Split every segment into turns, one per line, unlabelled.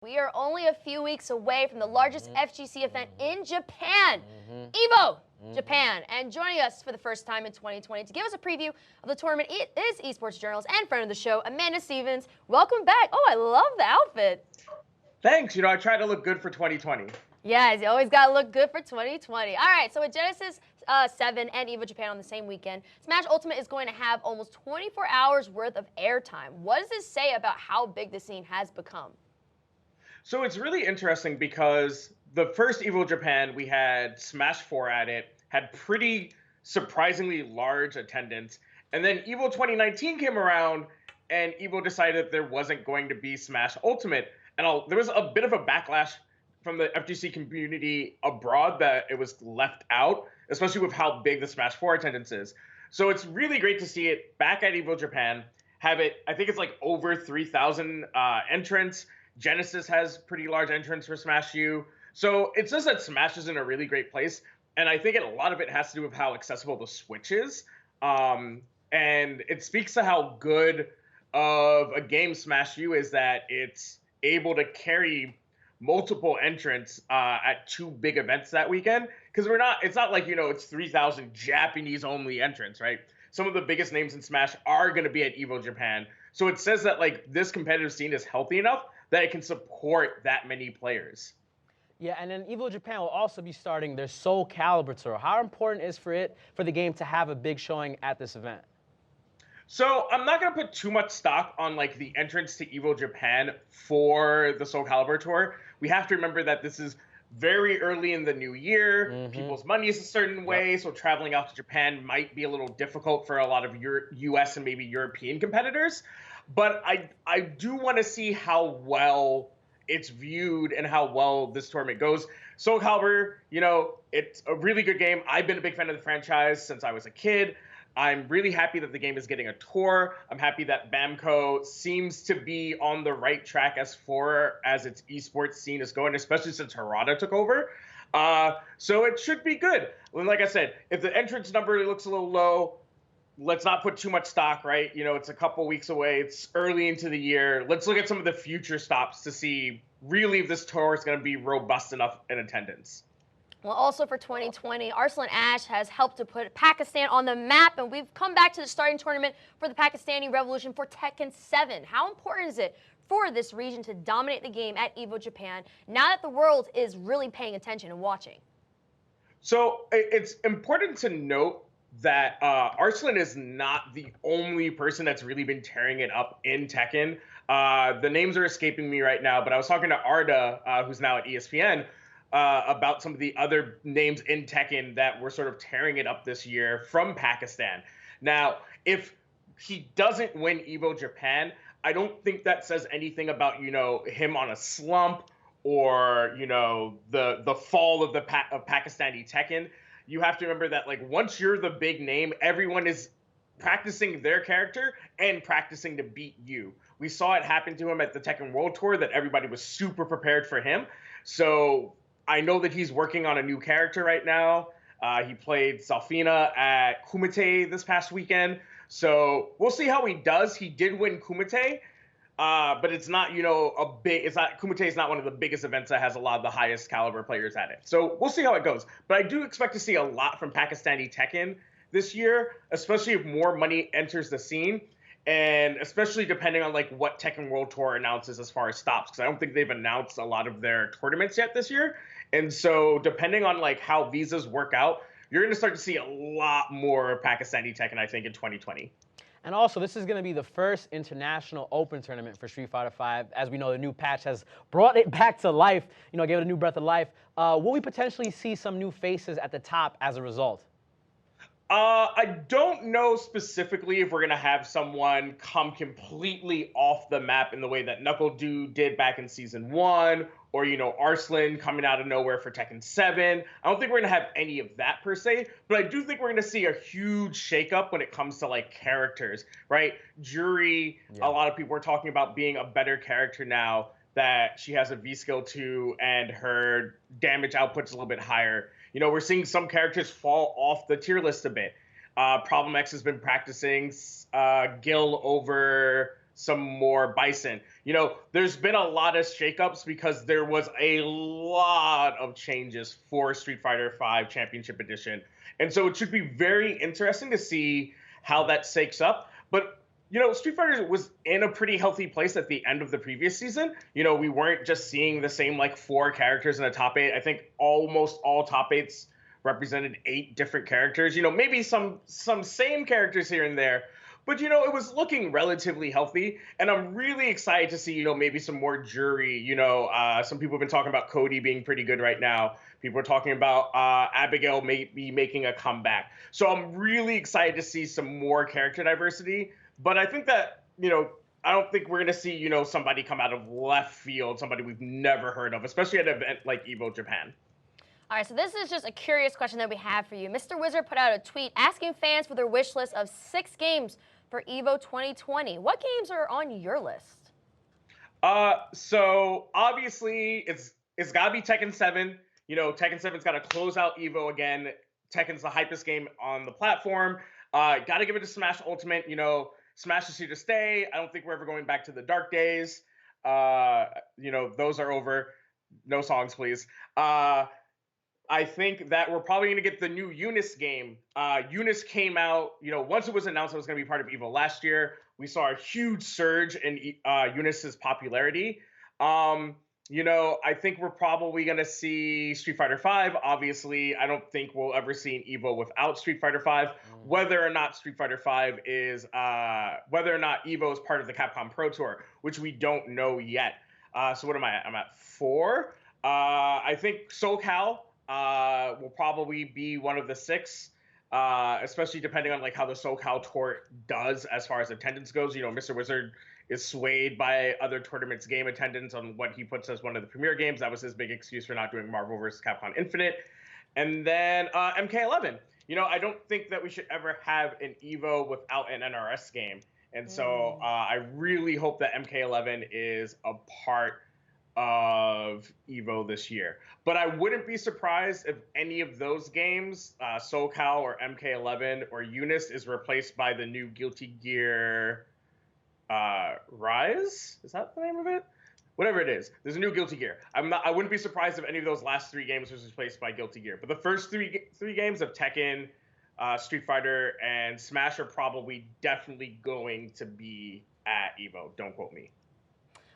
We are only a few weeks away from the largest FGC event in Japan, Evo Japan. And joining us for the first time in 2020 to give us a preview of the tournament is esports journalist and friend of the show, Amanda Stevens. Welcome back. Oh, I love the outfit.
Thanks. I try to look good for 2020.
Yes, you always got to look good for 2020. All right, so with Genesis 7 and Evo Japan on the same weekend, Smash Ultimate is going to have almost 24 hours worth of airtime. What does this say about how big the scene has become?
So it's really interesting because the first Evo Japan, we had Smash 4 at it, had pretty surprisingly large attendance. And then Evo 2019 came around and Evo decided that there wasn't going to be Smash Ultimate. And there was a bit of a backlash from the FGC community abroad that it was left out, especially with how big the Smash 4 attendance is. So it's really great to see it back at Evo Japan, have it, I think it's like over 3,000 entrants. Genesis has pretty large entrance for Smash U. So it says that Smash is in a really great place. And I think a lot of it has to do with how accessible the Switch is. And it speaks to how good of a game Smash U is that it's able to carry multiple entrants at two big events that weekend. Because it's not like, it's 3,000 Japanese only entrants, right? Some of the biggest names in Smash are going to be at Evo Japan. So it says that this competitive scene is healthy enough that it can support that many players.
Yeah, and then Evo Japan will also be starting their Soul Calibur Tour. How important is for the game to have a big showing at this event?
So I'm not going to put too much stock on the entrance to Evo Japan for the Soul Calibur Tour. We have to remember that this is very early in the new year. People's money is a certain way, so traveling out to Japan might be a little difficult for a lot of US and maybe European competitors. But I do want to see how well it's viewed and how well this tournament goes. Soul Calibur, it's a really good game. I've been a big fan of the franchise since I was a kid. I'm really happy that the game is getting a tour. I'm happy that Bamco seems to be on the right track as far as its esports scene is going, especially since Harada took over. So it should be good. And like I said, if the entrance number looks a little low, let's not put too much stock, right? It's a couple weeks away. It's early into the year. Let's look at some of the future stops to see really if this tour is going to be robust enough in attendance.
Well, also for 2020, Arslan Ash has helped to put Pakistan on the map, and we've come back to the starting tournament for the Pakistani Revolution for Tekken 7. How important is it for this region to dominate the game at Evo Japan now that the world is really paying attention and watching?
So it's important to note that Arslan is not the only person that's really been tearing it up in Tekken. The names are escaping me right now, but I was talking to Arda, who's now at ESPN, about some of the other names in Tekken that were sort of tearing it up this year from Pakistan. Now, if he doesn't win Evo Japan, I don't think that says anything about, him on a slump or, the fall of Pakistani Tekken. You have to remember that once you're the big name, everyone is practicing their character and practicing to beat you. We saw it happen to him at the Tekken World Tour that everybody was super prepared for him. So I know that he's working on a new character right now. He played Salfina at Kumite this past weekend. So we'll see how he does. He did win Kumite. But it's not, Kumite is not one of the biggest events that has a lot of the highest caliber players at it. So we'll see how it goes. But I do expect to see a lot from Pakistani Tekken this year, especially if more money enters the scene. And especially depending on what Tekken World Tour announces as far as stops, because I don't think they've announced a lot of their tournaments yet this year. And so depending on how visas work out, you're going to start to see a lot more Pakistani Tekken, I think, in 2020.
And also, this is going to be the first international open tournament for Street Fighter V. As we know, the new patch has brought it back to life, gave it a new breath of life. Will we potentially see some new faces at the top as a result?
I don't know specifically if we're going to have someone come completely off the map in the way that Knuckle Dude did back in Season 1, or, Arslan coming out of nowhere for Tekken 7. I don't think we're going to have any of that per se, but I do think we're going to see a huge shakeup when it comes to, characters, right? Jury, yeah. A lot of people are talking about being a better character now that she has a V-skill 2 and her damage output's a little bit higher. We're seeing some characters fall off the tier list a bit. Problem X has been practicing Gil over some more Bison. You know, there's been a lot of shakeups because there was a lot of changes for Street Fighter V Championship Edition. And so it should be very interesting to see how that shakes up. But you know, Street Fighter was in a pretty healthy place at the end of the previous season. You know, we weren't just seeing the same like 4 characters in the top 8. I think almost all top 8s represented 8 different characters. You know, maybe some same characters here and there, but you know, it was looking relatively healthy. And I'm really excited to see, you know, maybe some more jury. You know, some people have been talking about Cody being pretty good right now. People are talking about Abigail may be making a comeback. So I'm really excited to see some more character diversity. But I think that, you know, I don't think we're going to see, you know, somebody come out of left field, somebody we've never heard of, especially at an event like Evo Japan.
All right, so this is just a curious question that we have for you. Mr. Wizard put out a tweet asking fans for their wish list of 6 games for Evo 2020. What games are on your list?
So obviously it's got to be Tekken 7. You know, Tekken 7's got to close out Evo again. Tekken's the hypest game on the platform. Got to give it to Smash Ultimate. You know, Smash is here to stay. I don't think we're ever going back to the dark days. You know, those are over. No songs, please. I think that we're probably going to get the new Eunice game. Eunice came out, you know, once it was announced it was going to be part of Evo last year. We saw a huge surge in Eunice's popularity. You know, I think we're probably going to see Street Fighter V. Obviously, I don't think we'll ever see an Evo without Street Fighter V. Whether or not Street Fighter V is, whether or not Evo is part of the Capcom Pro Tour, which we don't know yet. So what am I at? I'm at 4. I think Soul Cal will probably be one of the 6, especially depending on like how the Soul Cal Tour does as far as attendance goes. You know, Mr. Wizard is swayed by other tournaments' game attendance on what he puts as one of the premier games. That was his big excuse for not doing Marvel vs. Capcom Infinite. And then MK11. You know, I don't think that we should ever have an Evo without an NRS game. And so I really hope that MK11 is a part of Evo this year. But I wouldn't be surprised if any of those games, Soul Cal or MK11 or Eunice, is replaced by the new Guilty Gear Rise? Is that the name of it? Whatever it is, there's a new Guilty Gear. I wouldn't be surprised if any of those last 3 games was replaced by Guilty Gear. But the first three games of Tekken, Street Fighter, and Smash are probably definitely going to be at Evo. Don't quote me.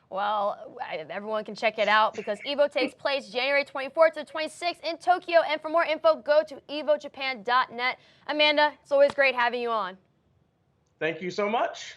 Well, everyone can check it out because Evo takes place January 24th to 26th in Tokyo. And for more info, go to evojapan.net. Amanda, it's always great having you on.
Thank you so much.